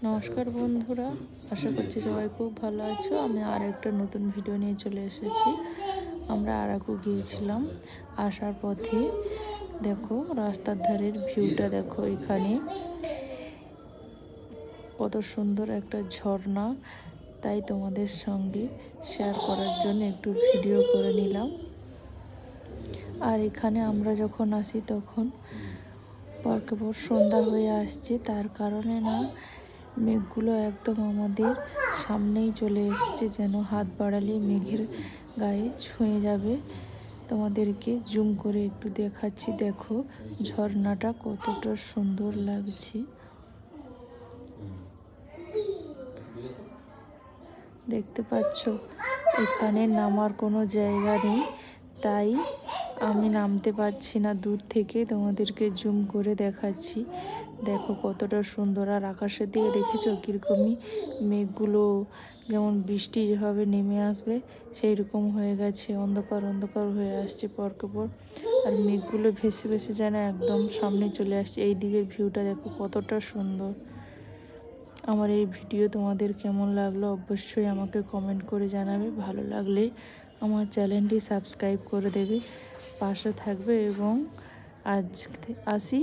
নমস্কার বন্ধুরা, আশা করছি সবাই খুব ভালো আছো। আমি আর একটা নতুন ভিডিও নিয়ে চলে এসেছি। আমরা আরাকু গিয়েছিলাম। আসার পথে দেখো রাস্তার ধারের ভিউটা দেখো, এখানে কত সুন্দর একটা ঝর্ণা, তাই তোমাদের সঙ্গে শেয়ার করার জন্য একটু ভিডিও করে নিলাম। আর এখানে আমরা যখন আসি তখন পরপর সন্ধ্যা হয়ে আসছে, তার কারণে না মেঘগুলো একদম আমাদের সামনেই চলে এসছে, যেন হাত বাড়ালে মেঘের গায়ে ছুঁয়ে যাবে। তোমাদেরকে জুম করে একটু দেখাচ্ছি, দেখো ঝর্ণাটা কতটা সুন্দর লাগছে। দেখতে পাচ্ছ এখানে নামার কোনো জায়গা নেই, তাই আমি নামতে পারছি না। দূর থেকে তোমাদেরকে জুম করে দেখাচ্ছি, দেখো কতটা সুন্দর। আর আকাশের দিকে দেখেছো কীরকমই মেঘগুলো, যেমন বৃষ্টি যেভাবে নেমে আসবে সেই রকম হয়ে গেছে, অন্ধকার অন্ধকার হয়ে আসছে পরপর। আর মেঘগুলো ভেসে ভেসে যেন একদম সামনে চলে আসছে। এই দিকের ভিউটা দেখো কতটা সুন্দর। আমার এই ভিডিও তোমাদের কেমন লাগলো অবশ্যই আমাকে কমেন্ট করে জানাবে। ভালো লাগলে আমার চ্যানেলটি সাবস্ক্রাইব করে দেবে, পাশে থাকবে। এবং আজ আসি